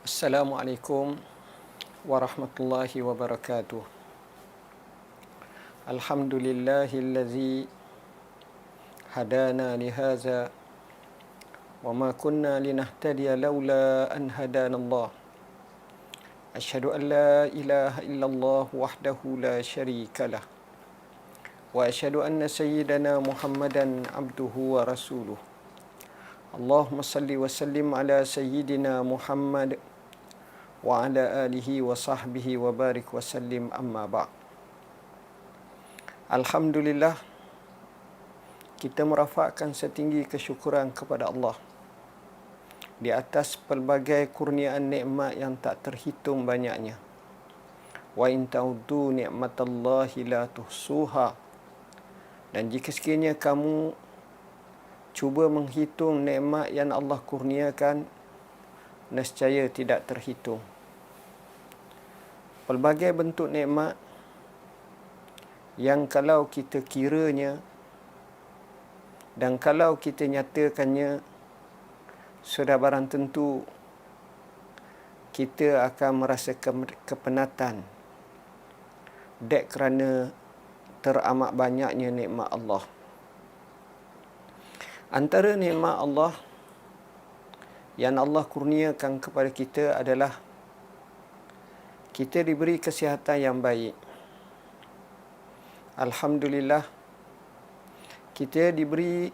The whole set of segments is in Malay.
Assalamualaikum warahmatullahi wabarakatuh. Alhamdulillahillazi hadana lihaza wa ma kunna linahtadiya laula an hadanallah. Asyhadu an la ilaha illallah wahdahu la syarikalah wa asyhadu anna sayyidana Muhammadan abduhu wa rasuluh. Allahumma salli wa sallim ala sayyidina Muhammad wa ala alihi wa sahbihi wa barik wa sallim, amma ba'. Alhamdulillah, kita merafakkan setinggi kesyukuran kepada Allah di atas pelbagai kurniaan nikmat yang tak terhitung banyaknya. Wa in ta'uddu ni'matallahi la tuhsuha. Dan jika sekiranya kamu cuba menghitung nikmat yang Allah kurniakan, nescaya tidak terhitung. Pelbagai bentuk nikmat yang kalau kita kiranya dan kalau kita nyatakannya, sudah barang tentu kita akan merasa kepenatan. Dek kerana teramat banyaknya nikmat Allah. Antara nikmat Allah yang Allah kurniakan kepada kita adalah kita diberi kesihatan yang baik. Alhamdulillah, kita diberi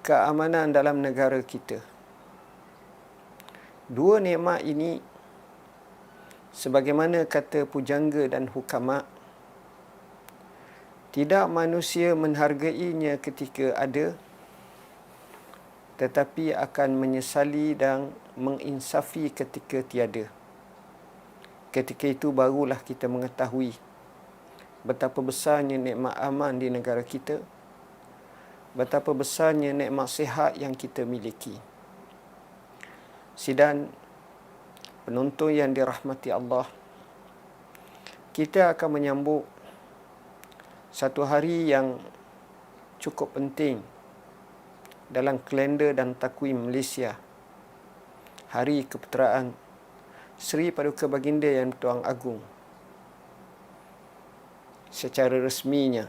keamanan dalam negara kita. Dua nikmat ini, sebagaimana kata pujangga dan hukama, tidak manusia menghargainya ketika ada, tetapi akan menyesali dan menginsafi ketika tiada. Ketika itu barulah kita mengetahui betapa besarnya nikmat aman di negara kita, betapa besarnya nikmat sihat yang kita miliki. Sidang penonton yang dirahmati Allah, kita akan menyambut satu hari yang cukup penting dalam kalender dan takwim Malaysia. Hari Keputeraan Seri Paduka Baginda Yang Tuan Agong secara resminya.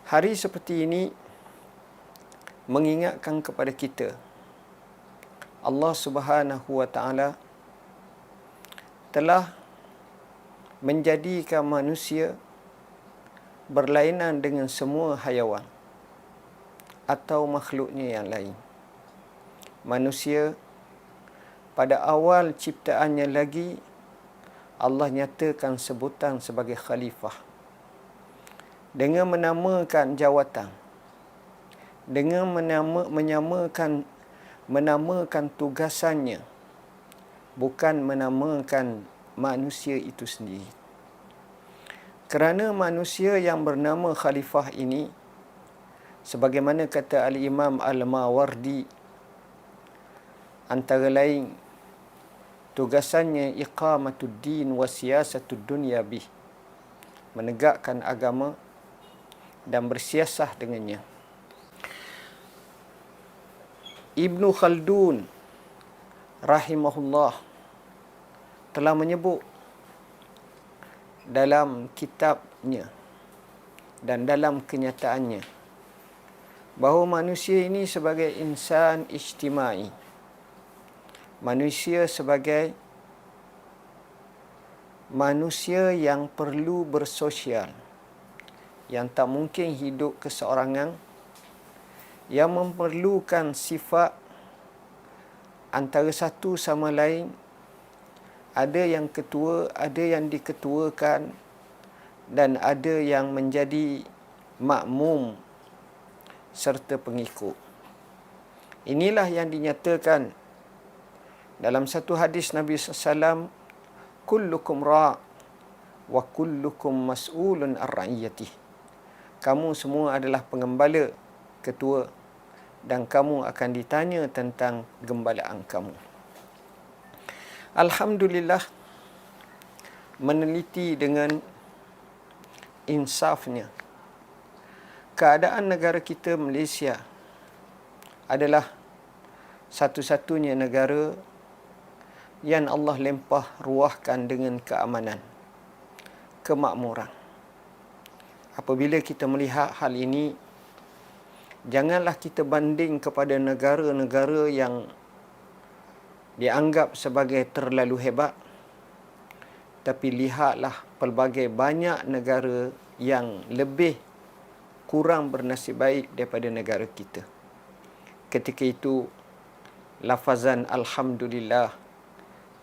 Hari seperti ini mengingatkan kepada kita Allah Subhanahu wa Ta'ala telah menjadikan manusia berlainan dengan semua hayawan atau makhluknya yang lain. Manusia pada awal ciptaannya lagi, Allah nyatakan sebutan sebagai khalifah dengan menamakan jawatan, dengan menamakan tugasannya, bukan menamakan manusia itu sendiri. Kerana manusia yang bernama khalifah ini, sebagaimana kata Al-Imam Al-Mawardi, antara lain tugasannya iqamatud din wa siyasatud dunya bih, menegakkan agama dan bersiasah dengannya. Ibnu Khaldun rahimahullah telah menyebut dalam kitabnya dan dalam kenyataannya bahawa manusia ini sebagai insan ijtimai, manusia sebagai manusia yang perlu bersosial, yang tak mungkin hidup keseorangan, yang memerlukan sifat antara satu sama lain, ada yang ketua, ada yang diketuakan, dan ada yang menjadi makmum serta pengikut. Inilah yang dinyatakan dalam satu hadis Nabi SAW, kullukum ra' wa kullukum mas'ulun ar-ra'iyatih. Kamu semua adalah pengembala, ketua, dan kamu akan ditanya tentang gembalaan kamu. Alhamdulillah, meneliti dengan insafnya, keadaan negara kita Malaysia adalah satu-satunya negara yang Allah lempah ruahkan dengan keamanan, kemakmuran. Apabila kita melihat hal ini, janganlah kita banding kepada negara-negara yang dianggap sebagai terlalu hebat, tapi lihatlah pelbagai banyak negara yang lebih kurang bernasib baik daripada negara kita. Ketika itu, lafazan Alhamdulillah,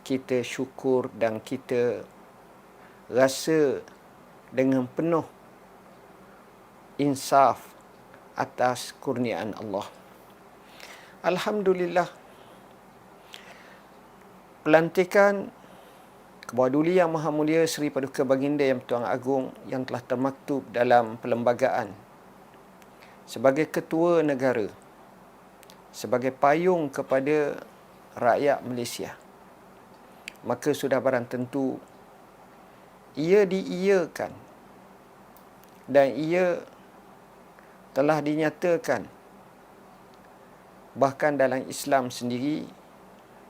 kita syukur dan kita rasa dengan penuh insaf atas kurniaan Allah. Alhamdulillah, pelantikan Kebawah Duli Yang Maha Mulia Seri Paduka Baginda Yang Tuan Agong yang telah termaktub dalam perlembagaan sebagai ketua negara, sebagai payung kepada rakyat Malaysia, maka sudah barang tentu ia diiyakan dan ia telah dinyatakan. Bahkan dalam Islam sendiri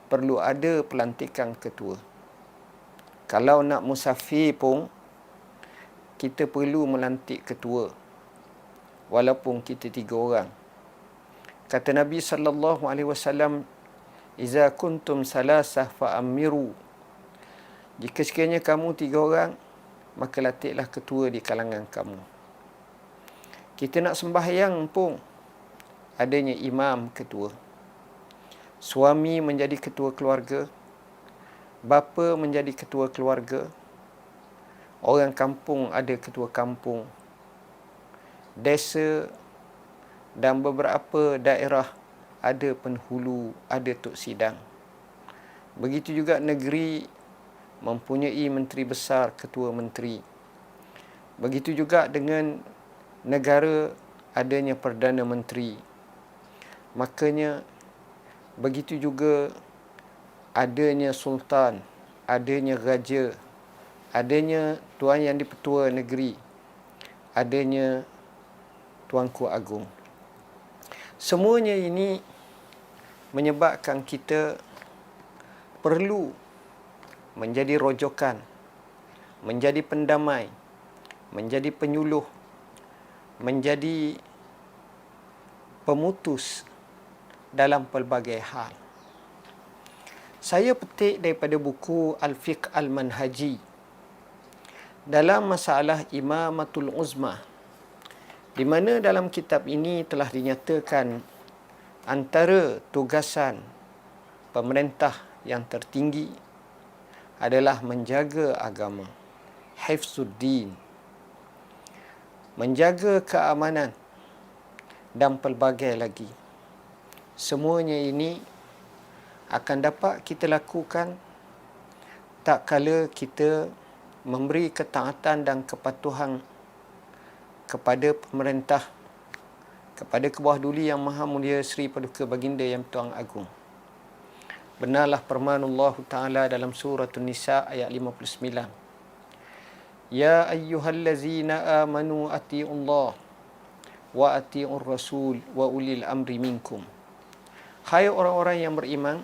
perlu ada pelantikan ketua. Kalau nak musafir pun kita perlu melantik ketua, walaupun kita 3 orang. Kata Nabi SAW, "Iza kuntum salasah fa'amiru." Jika sekiranya kamu 3 orang, maka latihlah ketua di kalangan kamu. Kita nak sembahyang pun adanya imam ketua. Suami menjadi ketua keluarga, bapa menjadi ketua keluarga, orang kampung ada ketua kampung, desa dan beberapa daerah ada penghulu, ada tok sidang. Begitu juga negeri mempunyai menteri besar, ketua menteri. Begitu juga dengan negara adanya Perdana Menteri. Makanya begitu juga adanya sultan, adanya raja, adanya Tuan Yang di-Pertua Negeri, adanya Tuanku Agong. Semuanya ini menyebabkan kita perlu menjadi rojokan, menjadi pendamai, menjadi penyuluh, menjadi pemutus dalam pelbagai hal. Saya petik daripada buku Al-Fiqh Al-Manhaji dalam masalah Imamatul Uzma, di mana dalam kitab ini telah dinyatakan antara tugasan pemerintah yang tertinggi adalah menjaga agama, hifzuddin, menjaga keamanan dan pelbagai lagi. Semuanya ini akan dapat kita lakukan tak kala kita memberi ketaatan dan kepatuhan kepada pemerintah, kepada Kebawah Duli Yang Maha Mulia Seri Paduka Baginda Yang Tuan Agong. Benarlah firman Allah Ta'ala dalam surah An-Nisa ayat 59. Ya ayyuhallazina amanu ati'ullah wa ati'ur rasul wa ulil amri minkum. Hai orang-orang yang beriman,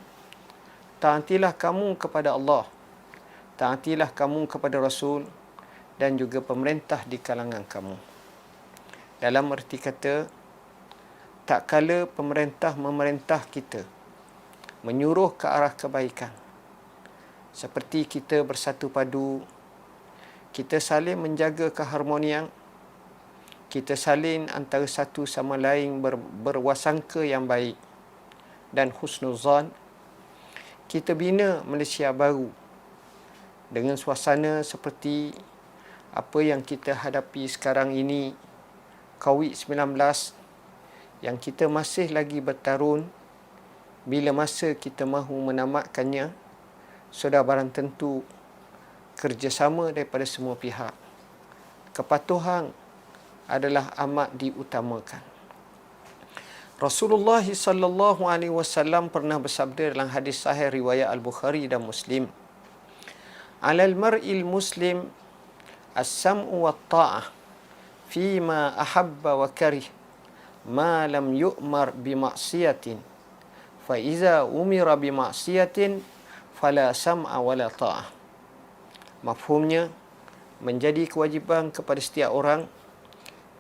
taatilah kamu kepada Allah, taatilah kamu kepada Rasul dan juga pemerintah di kalangan kamu. Dalam erti kata, tak kala pemerintah memerintah kita, menyuruh ke arah kebaikan, seperti kita bersatu padu, kita saling menjaga keharmonian, kita saling antara satu sama lain berwasangka yang baik dan husnuzan, kita bina Malaysia baru dengan suasana seperti apa yang kita hadapi sekarang ini, COVID-19, yang kita masih lagi bertarun. Bila masa kita mahu menamatkannya, sudah barang tentu kerjasama daripada semua pihak. Kepatuhan adalah amat diutamakan. Rasulullah sallallahu alaihi wasallam pernah bersabda dalam hadis sahih riwayat Al-Bukhari dan Muslim, "Alal mar'il muslim as-sam'u wat-ta'ah fima ahabba wa karih ma lam yu'mar bi ma'siyatin fa iza umira bi ma'siyatin fala sam'a wala ta'ah. Mafhumnya, menjadi kewajipan kepada setiap orang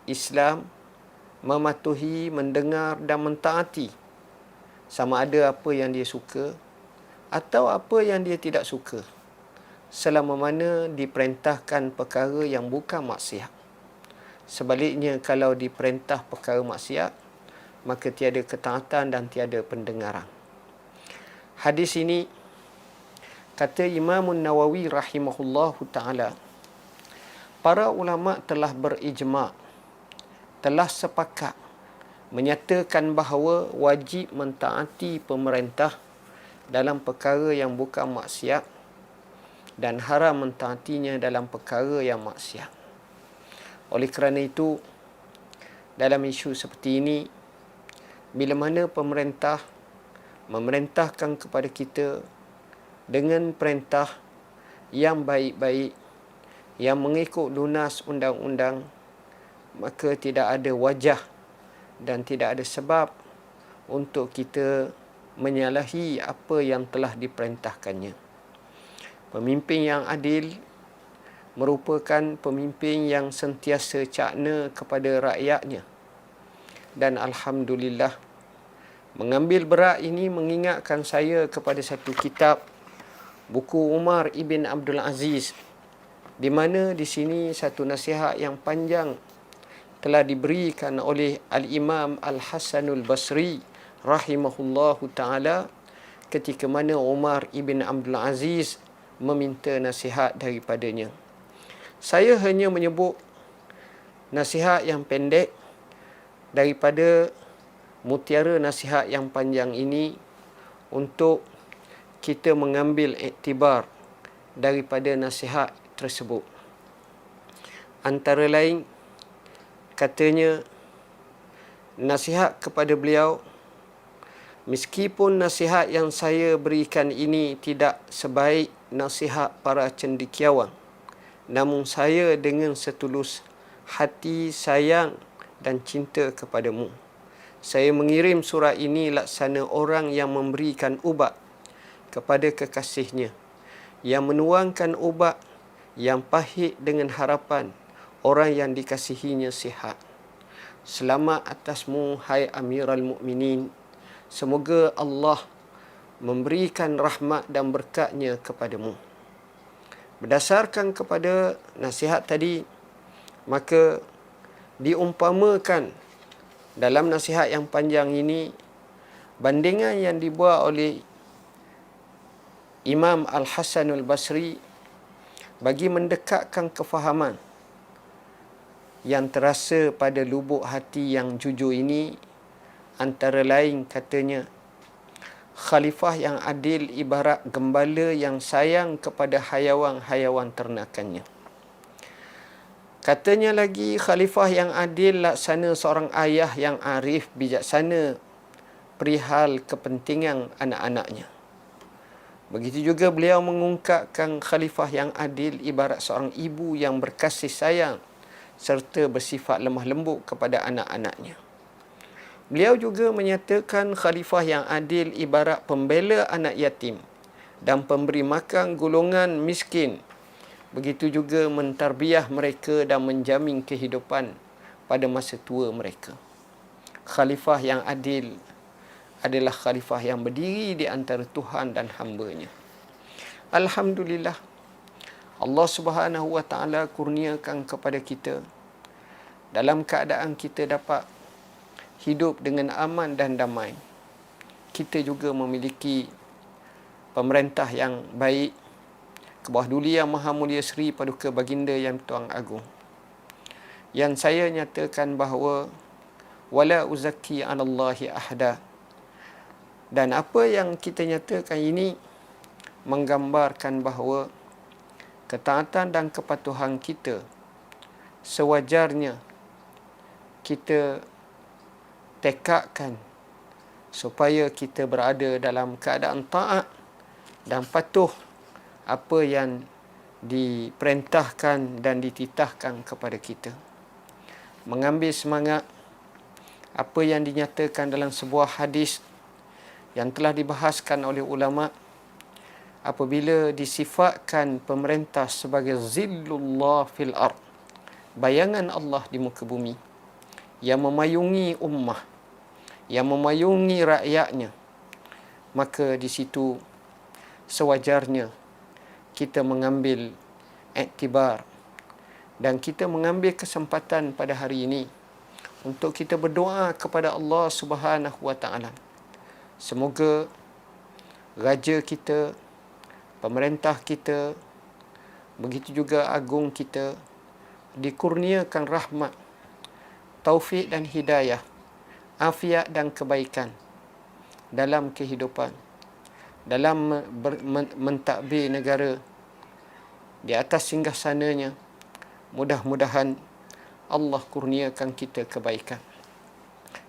Islam mematuhi, mendengar dan mentaati sama ada apa yang dia suka atau apa yang dia tidak suka, selama mana diperintahkan perkara yang bukan maksiat. Sebaliknya, kalau diperintah perkara maksiat, maka tiada ketaatan dan tiada pendengaran. Hadis ini, kata Imam Nawawi rahimahullahu ta'ala, para ulama telah berijma', telah sepakat menyatakan bahawa wajib mentaati pemerintah dalam perkara yang bukan maksiat dan haram mentaatinya dalam perkara yang maksiat. Oleh kerana itu, dalam isu seperti ini, bila mana pemerintah memerintahkan kepada kita dengan perintah yang baik-baik, yang mengikut lunas undang-undang, maka tidak ada wajah dan tidak ada sebab untuk kita menyalahi apa yang telah diperintahkannya. Pemimpin yang adil merupakan pemimpin yang sentiasa cakna kepada rakyatnya. Dan alhamdulillah, mengambil berat ini mengingatkan saya kepada satu kitab, buku Umar ibn Abdul Aziz, di mana di sini satu nasihat yang panjang telah diberikan oleh Al-Imam Al-Hasanul Basri rahimahullahu ta'ala ketika mana Umar ibn Abdul Aziz meminta nasihat daripadanya. Saya hanya menyebut nasihat yang pendek daripada mutiara nasihat yang panjang ini untuk kita mengambil iktibar daripada nasihat tersebut. Antara lain, katanya, nasihat kepada beliau, meskipun nasihat yang saya berikan ini tidak sebaik nasihat para cendekiawan, namun saya dengan setulus hati sayang dan cinta kepadamu, saya mengirim surat ini laksana orang yang memberikan ubat kepada kekasihnya, yang menuangkan ubat yang pahit dengan harapan orang yang dikasihinya sihat. Selamat atasmu, hai Amirul Mukminin. Semoga Allah memberikan rahmat dan berkatnya kepadamu. Berdasarkan kepada nasihat tadi, maka diumpamakan dalam nasihat yang panjang ini, bandingan yang dibuat oleh Imam Al-Hasanul Basri bagi mendekatkan kefahaman yang terasa pada lubuk hati yang jujur ini, antara lain katanya, khalifah yang adil ibarat gembala yang sayang kepada haiwan-haiwan ternakannya. Katanya lagi, khalifah yang adil laksana seorang ayah yang arif bijaksana perihal kepentingan anak-anaknya. Begitu juga beliau mengungkapkan khalifah yang adil ibarat seorang ibu yang berkasih sayang serta bersifat lemah lembut kepada anak-anaknya. Beliau juga menyatakan khalifah yang adil ibarat pembela anak yatim dan pemberi makan golongan miskin. Begitu juga mentarbiah mereka dan menjamin kehidupan pada masa tua mereka. Khalifah yang adil adalah khalifah yang berdiri di antara Tuhan dan hamba-Nya. Alhamdulillah, Allah Subhanahu wa ta'ala kurniakan kepada kita dalam keadaan kita dapat hidup dengan aman dan damai. Kita juga memiliki pemerintah yang baik, ke bawah duli Yang Maha Mulia Seri Paduka Baginda Yang Tuan Agung, yang saya nyatakan bahawa wala uzaki 'alallahi ahada, dan apa yang kita nyatakan ini menggambarkan bahawa ketaatan dan kepatuhan kita sewajarnya kita tekadkan supaya kita berada dalam keadaan taat dan patuh apa yang diperintahkan dan dititahkan kepada kita. Mengambil semangat apa yang dinyatakan dalam sebuah hadis yang telah dibahaskan oleh ulama, apabila disifatkan pemerintah sebagai zillullah fil ard, bayangan Allah di muka bumi, yang memayungi ummah, yang memayungi rakyatnya, maka di situ sewajarnya kita mengambil iktibar dan kita mengambil kesempatan pada hari ini untuk kita berdoa kepada Allah Subhanahu wa taala. Semoga raja kita, pemerintah kita, begitu juga agung kita dikurniakan rahmat, taufik dan hidayah, afiat dan kebaikan dalam kehidupan, dalam mentadbir negara di atas singgasananya. Mudah-mudahan Allah kurniakan kita kebaikan.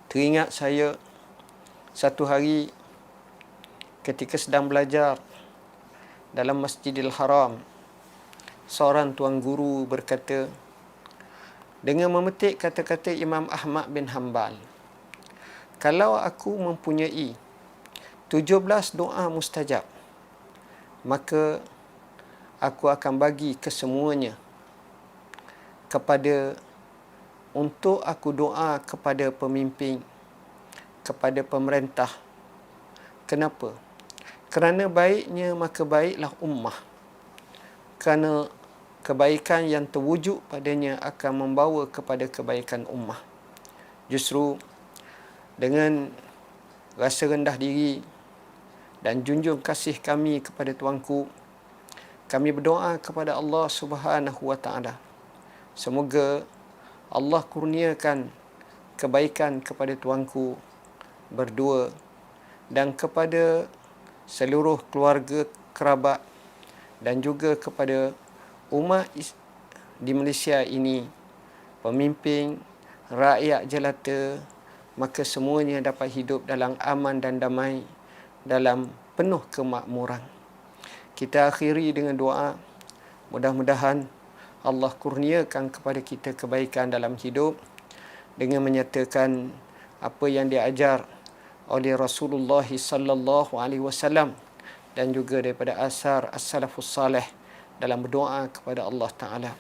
Teringat saya satu hari ketika sedang belajar dalam Masjidil Haram, seorang tuan guru berkata, dengan memetik kata-kata Imam Ahmad bin Hanbal, kalau aku mempunyai 17 doa mustajab, maka aku akan bagi kesemuanya kepada untuk aku doa kepada pemimpin, kepada pemerintah. Kenapa? Kerana baiknya maka baiklah ummah. Kerana kebaikan yang terwujud padanya akan membawa kepada kebaikan ummah. Justru dengan rasa rendah diri dan junjung kasih kami kepada tuanku, kami berdoa kepada Allah Subhanahu wa taala, semoga Allah kurniakan kebaikan kepada tuanku berdua dan kepada seluruh keluarga kerabat dan juga kepada umat di Malaysia ini, pemimpin, rakyat jelata, maka semuanya dapat hidup dalam aman dan damai, dalam penuh kemakmuran. Kita akhiri dengan doa, mudah-mudahan Allah kurniakan kepada kita kebaikan dalam hidup dengan menyatakan apa yang diajar oleh Rasulullah sallallahu alaihi wasallam dan juga daripada asar as-salafus salih dalam berdoa kepada Allah Taala.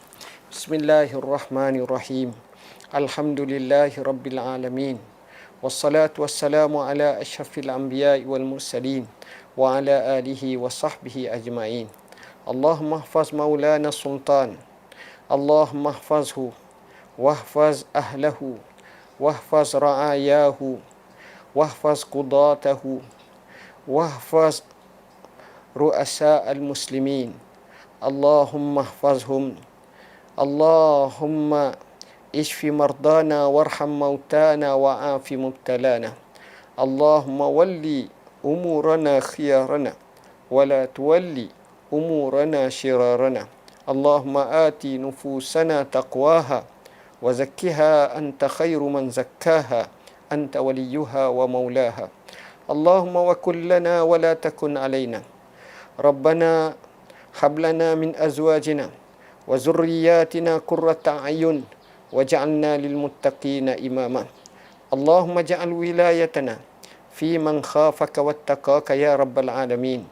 Bismillahirrahmanirrahim. Alhamdulillahi rabbil alamin. Wassalatu wassalamu ala asyrafil anbiya'i wal mursalin wa ala alihi wa sahbihi ajma'in. Allahumma hafaz maulana sultan, Allahumma hafazhu wahfaz ahlahu wahfaz ra'ayahu wahfaz qudatahu wahfaz ru'asa al-muslimin. Allahumma hafazhum, Allahumma ishfi mardana warham mautana wa'afi mubtalana. Allahumma walli umurana khiyarana wala tuwalli umurana shirarana. Allahumma ati nufusana taqwaha wa zakkiha anta khairu man zakkaha anta waliyuha wa maulaha. Allahumma wa kullana wa la takun alaina. Rabbana hablana min azwajina wa zurriyatina qurrata a'yun waj'alna lil muttaqina imama. Allahumma ja'al wilayatana fi man khafaka wattaqaka ya rabbal alamin.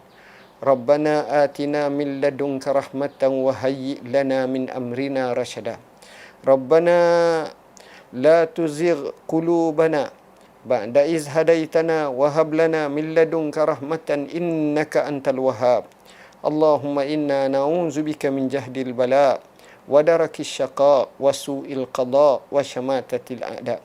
Rabbana atina min ladunka rahmatan wa hayyi' lana min amrina rashada. Rabbana la tuzigh qulubana ba'da iz hadaitana wa hab lana min ladunka rahmatan innaka antal wahhab. Allahumma inna na'udzu bika min jahdil bala wa darakis syaqa wa su'il qada wa syamatatil a'da.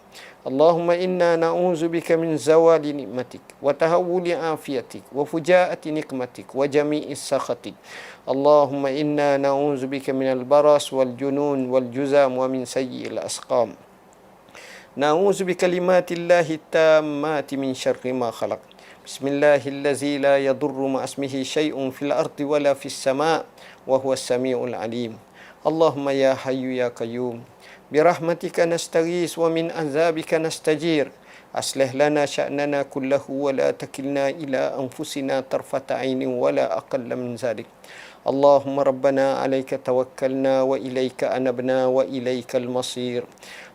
Allahumma inna na'udzu bika min zawali ni'matik wa tahawuli afiyatik wa fujaati nikmatik wa jami'is sakhatik. Allahumma inna na'udzu bika minal baras wal junun wal juzam wa min sayyi'il asqam. Na'udzu bikalimatillahi tammati min syarri ma khalaq. Bismillahillazi la yadurru ma ismihi syai'un fil ardi wala fis sama' wa huwas samiul alim. Allahumma ya hayyu ya qayyum birahmatika nastaghis wa min azabika nastajir. Aslih lana sya'nana kullahu wa la takilna ila anfusina tarfata 'ainin wa la aqalla min zalik. Allahumma rabbana 'alaika tawakkalna wa ilaika anabna wa ilaikal masir.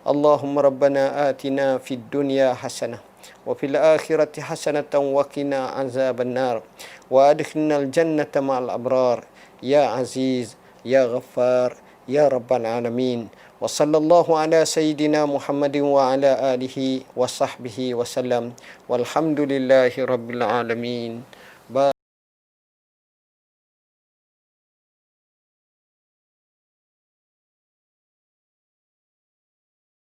Allahumma rabbana atina fid dunya hasanah وفي الآخرة حسنة وقنا عذاب النار وأدخلنا الجنة مع الأبرار يا عزيز يا غفار يا رب العالمين وصلى الله على سيدنا محمد وعلى آله وصحبه وسلم والحمد لله رب العالمين.